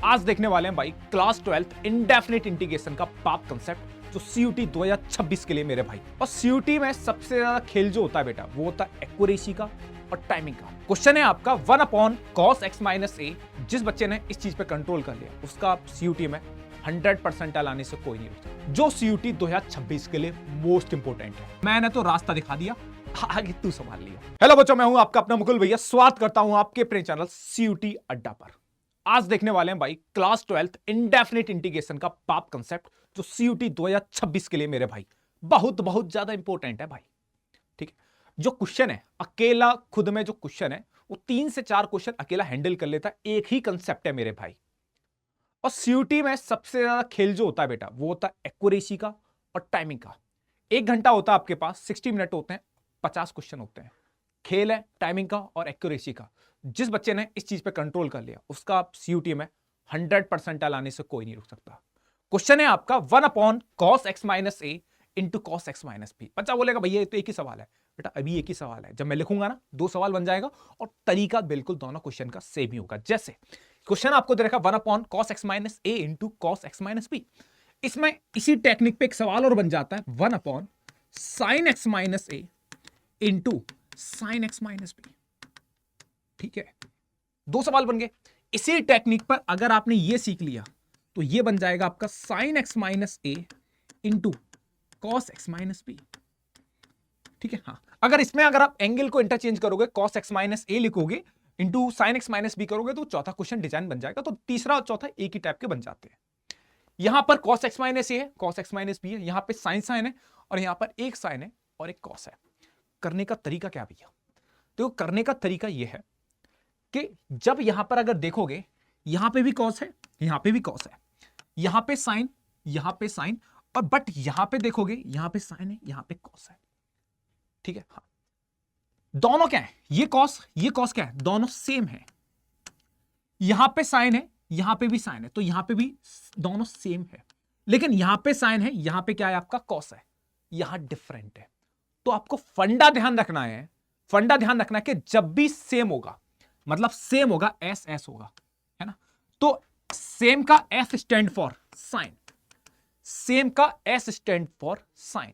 आज देखने वाले हैं भाई क्लास 12 इंडेफिनिट इंटीग्रेशन का पाथ कंसेप्ट जो सीयूटी 2026 के लिए मेरे भाई। और सीयूटी में सबसे ज्यादा खेल जो होता है बेटा वो होता है एक्यूरेसी का और टाइमिंग का। क्वेश्चन है आपका 1/cos x - a। जिस बच्चे ने इस चीज पे कंट्रोल कर लिया उसका सीयूटी में 100% लाने से कोई नहीं रुकता, जो सीयूटी 2026 के लिए मोस्ट इंपोर्टेंट है। मैंने तो रास्ता दिखा दिया, आगे तू संभाल लिया। हेलो बच्चों, मैं हूं आपका अपना मुकुल भैया। स्वागत करता हूं आपके अपने चैनल सीयूटी अड्डा पर। आज देखने वाले हैं भाई क्लास 12 इंडेफिनिट इंटीग्रेशन का पाथ कंसेप्ट जो सीयूटी 2026 के लिए मेरे भाई बहुत बहुत ज्यादा इंपॉर्टेंट है भाई। ठीक है, जो क्वेश्चन है अकेला खुद में जो क्वेश्चन है वो 3 से 4 क्वेश्चन अकेला हैंडल कर लेता है, एक ही कंसेप्ट है मेरे भाई। और सीयूटी में सबसे ज्यादा खेल जो होता है बेटा वो होता है एक्यूरेसी का और टाइमिंग का। 1 घंटा होता है आपके पास, 60 मिनट होते हैं, 50 क्वेश्चन होते हैं। खेल है टाइमिंग का और एक्यूरेसी का। जिस बच्चे ने इस चीज पे कंट्रोल कर लिया उसका सीयूटी में 100% लाने से कोई नहीं रुक सकता। क्वेश्चन है आपका 1/cos x - a into cos x - b। बच्चा बोलेगा भैया ये तो एक ही सवाल है। बेटा अभी एक ही सवाल है, जब मैं लिखूंगा ना 2 सवाल बन जाएगा और तरीका बिल्कुल दोनों क्वेश्चन का सेम ही होगा। जैसे क्वेश्चन आपको दे रखा 1/cos x - a into cos x - b। इसमें इसी टेक्निक पे एक सवाल और बन जाता है 1/sin x - a into sin x - b। ठीक है, 2 सवाल बन गए। इसी टेक्निक पर अगर आपने ये सीख लिया तो ये बन जाएगा आपका sin x - a into cos x - b। ठीक है, हाँ, अगर इसमें अगर आप एंगल को इंटरचेंज करोगे cos x - a लिखोगे इंटू sin x - b करोगे तो चौथा क्वेश्चन डिजाइन बन जाएगा। तो तीसरा और चौथा एक ही टाइप के बन जाते हैं। यहां पर cos x - a है, cos x - b है, यहां पे sin है और यहां पर एक sin है और एक cos है। करने का तरीका क्या भैया? तो करने का तरीका यह है कि जब यहां पर अगर देखोगे यहां पे भी cos है, यहां पे भी cos है, यहां पे sin और बट यहां पे देखोगे यहां पे sin है, यहां पे cos है। ठीक है, हाँ, दोनों क्या है, ये cos क्या है, दोनों सेम है। यहां पे sin है, यहां पे भी sin है, तो यहां पे भी दोनों सेम है। लेकिन यहां पे sin है, यहां पे क्या है आपका cos है, यहां डिफरेंट है। तो आपको फंडा ध्यान रखना है, कि जब भी सेम होगा मतलब सेम होगा एस होगा, है ना। तो सेम का एस स्टैंड फॉर साइन,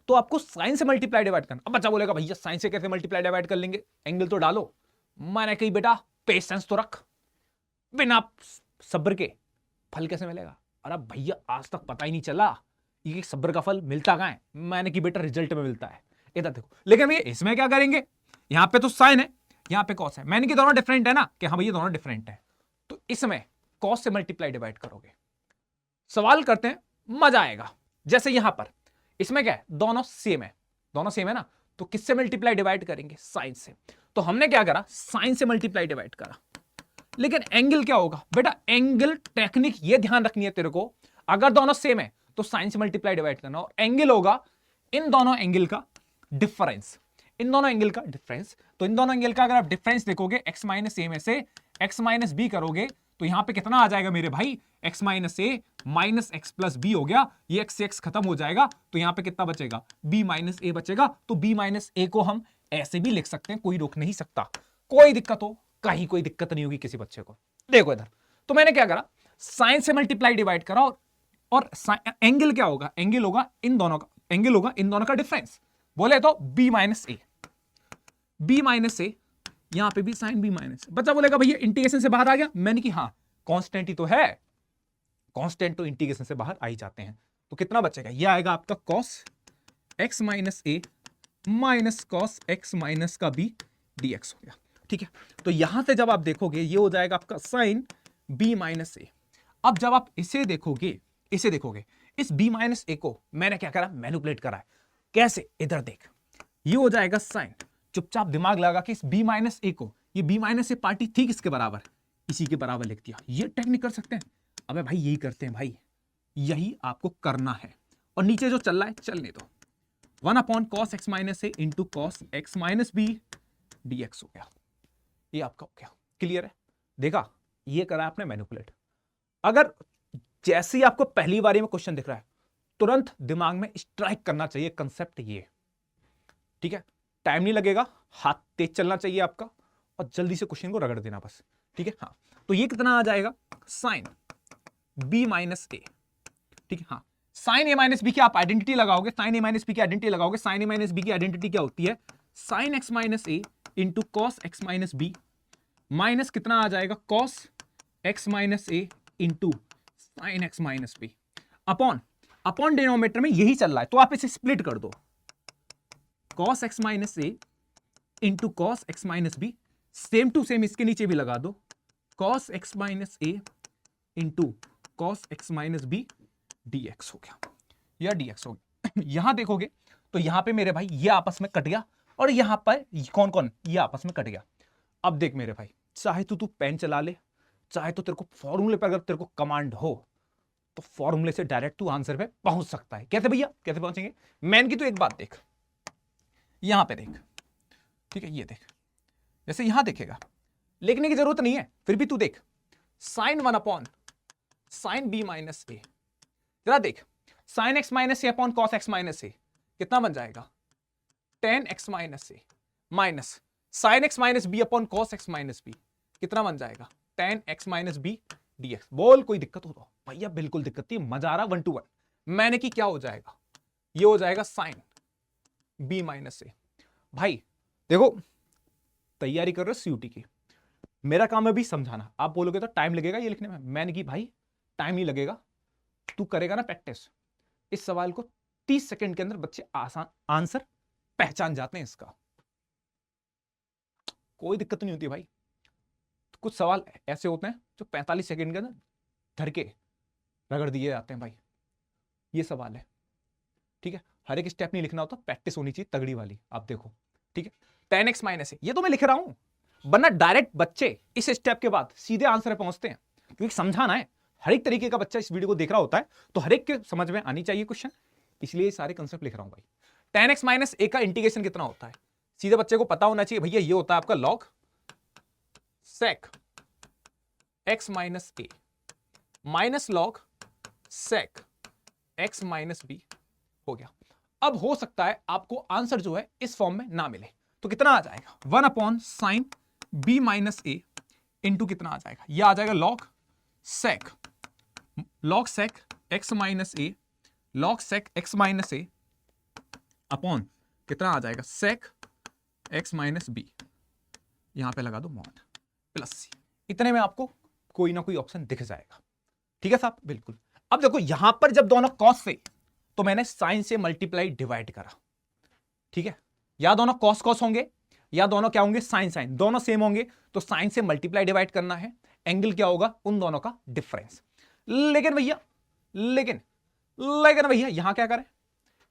तो आपको साइन से मल्टीप्लाई डिवाइड करना। अब बच्चा बोलेगा भैया साइन से कैसे मल्टीप्लाई डिवाइड कर लेंगे, एंगल तो डालो। मैंने कही बेटा पेशेंस तो रख, बिना सब्र के फल कैसे मिलेगा। अरे भैया आज तक पता ही नहीं चला ये सब्र का फल मिलता कहां है। मैंने कि बेटा रिजल्ट में मिलता है, इधर देखो। लेकिन भैया इसमें क्या करेंगे, यहां पे तो साइन है, यहां पे कॉस है। मैंने कि दोनों डिफरेंट है ना, कि हाँ भैया दोनों डिफरेंट है, तो इसमें कॉस से मल्टीप्लाई डिवाइड करोगे। सवाल करते हैं, मजा आएगा। जैसे यहां पर इसमें क्या है, दोनों सेम है ना, तो किससे मल्टीप्लाई डिवाइड करेंगे, साइन से। तो हमने क्या करा, साइन से मल्टीप्लाई डिवाइड करा। लेकिन एंगल क्या होगा बेटा, एंगल टेक्निक ये ध्यान रखनी है तेरे को, अगर दोनों सेम है तो साइन से मल्टीप्लाई डिवाइड करना, और एंगल होगा इन दोनों एंगल का डिफरेंस। तो इन दोनों एंगल का अगर आप डिफरेंस देखोगे x - a में से x - b करोगे तो यहां पे कितना आ जाएगा मेरे भाई, x - a minus x plus b हो गया। ये x से x खत्म हो जाएगा तो यहां पे कितना बचेगा, b - a बचेगा। तो b - a को हम ऐसे भी लिख सकते हैं, कोई रोक नहीं सकता। कोई दिक्कत हो, कहीं कोई दिक्कत नहीं होगी किसी बच्चे को। देखो इधर, तो मैंने क्या करा, साइन से मल्टीप्लाई डिवाइड करा और एंगल क्या होगा, एंगल होगा इन दोनों का डिफरेंस। बोले तो b - a, यहां पे भी साइन b - a। बच्चा बोलेगा भैया इंटीग्रेशन से बाहर आ गया। मैंने कि हाँ, कांस्टेंट ही तो है, कांस्टेंट तो इंटीग्रेशन से बाहर आ ही जाते हैं। तो कितना बचेगा, ये आएगा आपका cos x - a minus cos x minus का b dx हो गया। ठीक है, तो यहां से जब आप देखोगे ये हो जाएगा आपका साइन b - a। अब जब आप इसे देखोगे इस b - a को मैंने क्या करा, मैनिपुलेट करा है। कैसे, इधर देख, ये हो जाएगा साइन। चुपचाप दिमाग लगा कि इस b - a को, ये b - a पार्टी थी किसके बराबर, इसी के बराबर लिख दिया। ये टेक्निक कर सकते हैं। अबे भाई यही करते हैं भाई, यही आपको करना है। और नीचे जो चल रहा है चलने दो। 1/cos x - a into cos x - b dx हो गया। ये आपका हो गया, क्लियर है। देखा, ये करा आपने मैनिपुलेट। अगर जैसे ही आपको पहली बारी में क्वेश्चन दिख रहा है तुरंत दिमाग में स्ट्राइक करना चाहिए कंसेप्ट ये। ठीक है, टाइम नहीं लगेगा, हाथ तेज चलना चाहिए आपका और जल्दी से क्वेश्चन को रगड़ देना बस। ठीक है हाँ, तो ये कितना आ जाएगा साइन बी माइनस ए, ठीक है हाँ, साइन ए माइनस बी की आप आइडेंटिटी लगाओगे, साइन ए माइनस बी की आइडेंटिटी लगाओगे, साइन ए माइनस बी की आइडेंटिटी क्या होती है, sine X minus A into cos X minus B minus कितना आ जाएगा cos X minus A into sine X minus B upon upon denominator में यही चल रहा है तो आप इसे स्प्लिट कर दो, cos X minus A into cos X minus B, same to same इसके नीचे भी लगा दो, cos X minus A into cos X minus B dx हो गया या dx हो गया। यहां देखोगे तो यहां पे मेरे भाई ये आपस में कट गया और यहां पर कौन कौन ये आपस में कट गया। अब देख मेरे भाई, चाहे तो तू पेन चला ले, चाहे तो तेरे को फॉर्मूले पर अगर तेरे को कमांड हो तो फॉर्मूले से डायरेक्ट तू आंसर पे पहुंच सकता है। कैसे भैया कैसे पहुंचेंगे, मैन की तो एक बात देख, यहां पे देख, ठीक है ये देख, जैसे यहां देखेगा लिखने की जरूरत नहीं है, फिर भी तू देख sine 1 upon sine B minus A, जरा देख sine X minus A upon cos X minus A कितना बन जाएगा tan X minus A minus sine X minus B upon cos X minus B कितना बन जाएगा tan X minus B DX. बोल कोई दिक्कत हो तो भैया बिल्कुल दिक्कत नहीं, मजा आ रहा 1 to 1। मैंने की क्या हो जाएगा, ये हो जाएगा साइन बी माइनस ए। भाई देखो तैयारी कर रहे हो सीयूटी की, मेरा काम है भी समझाना, आप बोलोगे तो टाइम लगेगा ये लिखने में, मैंने की भाई टाइम नहीं लगेगा, तू करेगा ना प्रैक्टिस, इस सवाल को 30 सेकंड के अंदर बच्चे आसान आंसर पहचान जाते हैं इसका, कोई दिक्कत नहीं होती भाई। तो कुछ सवाल ऐसे होते हैं जो 45 सेकंड के अंदर धर के रगड़ दिए जाते हैं भाई, ये सवाल है, ठीक है। हर एक स्टेप नहीं लिखना होता, प्रैक्टिस होनी चाहिए तगड़ी वाली। आप देखो ठीक है, टेन एक्स माइनस है, ये तो मैं लिख रहा हूं, वरना डायरेक्ट बच्चे इस स्टेप के बाद सीधे आंसर पे पहुंचते हैं, क्योंकि समझाना है, हर एक तरीके का बच्चा इस वीडियो को देख रहा होता है तो हर एक के समझ में आनी चाहिए क्वेश्चन, इसलिए सारे कंसेप्ट लिख रहा हूं भाई। टेन एक्स माइनस ए का इंटीग्रेशन कितना होता है, सीधे बच्चे को पता होना चाहिए भैया ये होता है आपका log sec X minus A minus log sec X minus B हो गया। अब हो सकता है आपको आंसर जो है इस फॉर्म में ना मिले, तो कितना आ जाएगा 1 upon sine B minus A into कितना आ जाएगा, यह आ जाएगा log sec X minus A log sec X minus A upon कितना आ जाएगा सेक एक्स माइनस बी, यहां पे लगा दो मॉड प्लस सी, इतने में आपको कोई ना कोई ऑप्शन दिख जाएगा, ठीक है साहब बिल्कुल। अब देखो यहां पर जब दोनों कॉस से तो मैंने साइन से मल्टीप्लाई डिवाइड करा, ठीक है, या दोनों कॉस कॉस होंगे या दोनों क्या होंगे साइन साइन, दोनों सेम होंगे तो साइन से मल्टीप्लाई डिवाइड करना है, एंगल क्या होगा उन दोनों का डिफरेंस। लेकिन भैया यहां क्या करें,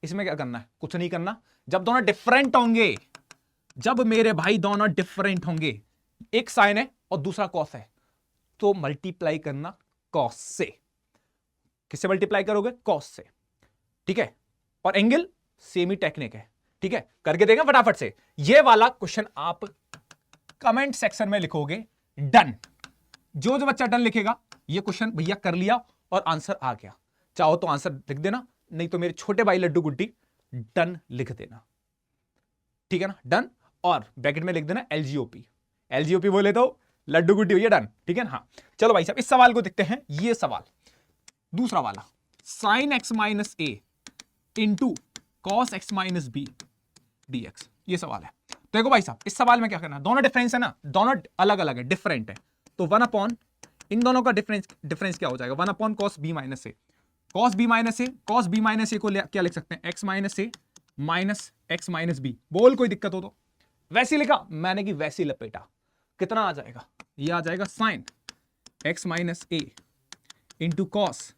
इसमें क्या करना है, कुछ नहीं करना, जब दोनों डिफरेंट होंगे, जब मेरे भाई दोनों डिफरेंट होंगे, एक साइन है और दूसरा कॉस है, तो मल्टीप्लाई करना कॉस से, किससे मल्टीप्लाई करोगे कॉस से, ठीक है, और एंगल सेम ही टेक्निक है, ठीक है, करके देगा फटाफट से। ये वाला क्वेश्चन आप कमेंट सेक्शन में लिखोगे डन, जो बच्चा डन लिखेगा ये क्वेश्चन भैया कर लिया और आंसर आ गया, चाहो तो आंसर लिख देना, नहीं तो मेरे छोटे भाई लड्डू गुड्डी डन लिख देना, ठीक है ना, डन, और ब्रैकेट में लिख देना एलजीओपी बोले तो लड्डू गुड्डी भैया डन, ठीक है ना। हाँ चलो भाई साहब इस सवाल को देखते हैं, ये सवाल दूसरा वाला sine X minus A into cos X minus B DX, ये सवाल है। तो देखो भाई साहब इस सवाल में क्या करना है, दोनों डिफरेंस है ना, दोनों अलग अलग है डिफरेंट है, तो 1 अपॉन इन दोनों का डिफरेंस क्या हो जाएगा 1 upon cos B minus A, cos B minus ए को क्या लिख सकते हैं x minus A minus x minus B, बोल कोई दिक्कत हो तो, वैसे लिखा मैंने कि वैसे लपेटा, कितना आ जाएगा, ये आ जाएगा sine X minus A into cos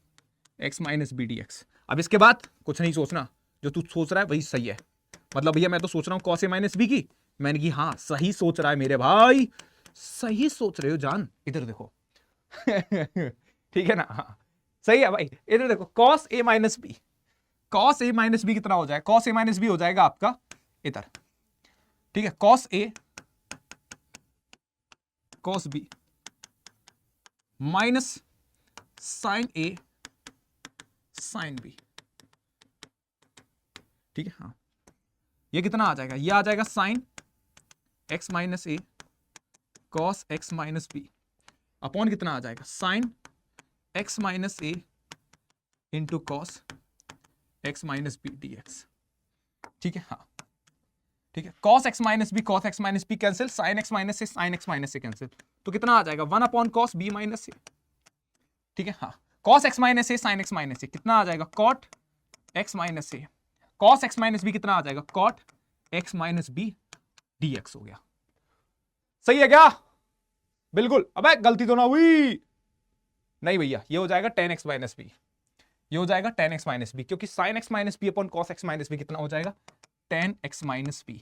X minus B D X. अब इसके बाद कुछ नहीं सोचना, जो तू सोच रहा है वही सही है, मतलब भैया मैं तो सोच रहा हूं कॉस ए माइनस बी की, मैंने की हाँ सही सोच रहा है मेरे भाई, सही सोच रहे हो जान, इधर देखो ठीक है ना, हाँ सही है भाई, इधर देखो cos A minus B, cos A minus B कितना हो जाएगा, कॉस ए माइनस बी हो जाएगा आपका इधर, ठीक है, cos A cos B minus sign A sine B, ठीक है, हाँ ये कितना आ जाएगा, ये आ जाएगा sine X minus A cos X minus B upon कितना आ जाएगा, sine x minus A into cos x minus B D X. ठीक है, हाँ ठीक है, cos x minus B cos x minus B cancel, sin x minus से sin x minus से कैंसिल, तो कितना आ जाएगा 1 अपॉन cos b माइनस ए। ठीक है, हाँ cos x minus A sin x minus से कितना आ जाएगा cot x minus a, cos x minus B कितना आ जाएगा cot x minus B dx हो गया। सही है क्या? बिल्कुल। अबे गलती तो ना हुई? नहीं भैया, ये हो जाएगा tan x माइनस बी, ये हो जाएगा tan x माइनस बी, क्योंकि sin x minus B upon cos x minus B कितना हो जाएगा tan x माइनस बी।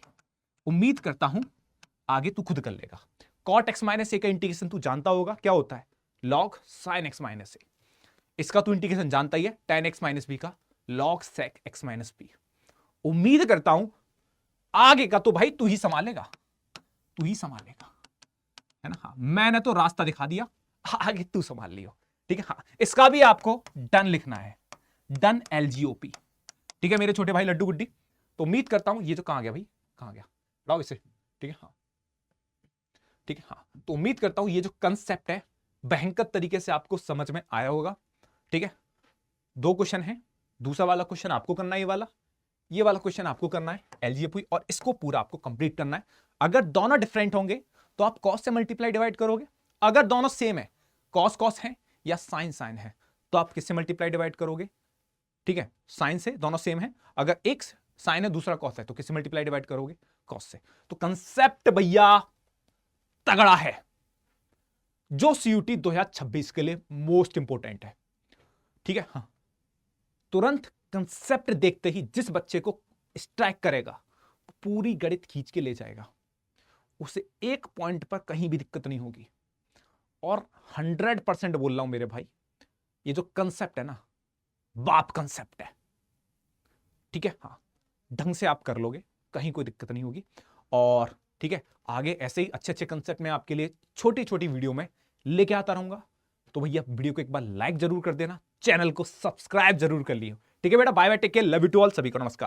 उम्मीद करता हूं आगे तू खुद कर लेगा। cot x माइनस ए का इंटीग्रेशन तू जानता होगा क्या होता है, log sin x minus a. इसका तू इंटीग्रेशन जानता ही है, tan x माइनस बी का log sec x minus b. उम्मीद करता हूं आगे का तो भाई तू ही संभालेगा, तू ही संभालेगा, है ना। हाँ, मैंने तो रास्ता दिखा दिया, आगे तू संभाल लियो। ठीक है, हाँ इसका भी आपको डन लिखना है, डन LGOP। ठीक है मेरे छोटे भाई लड्डू गुड्डी। तो उम्मीद करता हूं ये जो कहां गया भाई, कहां गया, लाओ इसे। ठीक है, हाँ ठीक है, हाँ तो उम्मीद करता हूं ये जो कंसेप्ट है भयंकर तरीके से आपको समझ में आया होगा। ठीक है, 2 क्वेश्चन है, दूसरा वाला क्वेश्चन आपको करना है, ये वाला क्वेश्चन आपको करना है LGOP, और इसको पूरा आपको कंप्लीट करना है। अगर दोनों डिफरेंट होंगे तो आप कॉस से मल्टीप्लाई डिवाइड करोगे, अगर दोनों सेम है, कॉस कॉस है या साइन साइन है, तो आप किससे मल्टीप्लाई डिवाइड करोगे? ठीक है, साइन से, दोनों सेम है। अगर एक साइन है दूसरा कॉस है तो किससे मल्टीप्लाई डिवाइड करोगे? कॉस से। तो कंसेप्ट भैया तगड़ा है, जो CUT 2026 के लिए मोस्ट इंपोर्टेंट है। ठीक है, हाँ तुरंत कंसेप्ट देखते ही जिस बच्चे को स्ट्राइक करेगा पूरी गणित खींच के ले जाएगा, उसे एक पॉइंट पर कहीं भी दिक्कत नहीं होगी। और 100% बोल रहा हूं मेरे भाई, ये जो कंसेप्ट है ना, बाप कंसेप्ट है। ठीक है, हाँ ढंग से आप कर लोगे, कहीं कोई दिक्कत नहीं होगी। और ठीक है, आगे ऐसे ही अच्छे अच्छे कंसेप्ट मैं आपके लिए छोटी छोटी वीडियो में लेके आता रहूंगा। तो भैया वीडियो को एक बार लाइक जरूर कर देना, चैनल को सब्सक्राइब जरूर कर लियो। ठीक है बेटा, bye bye, take care, love you to all, सभी को नमस्कार।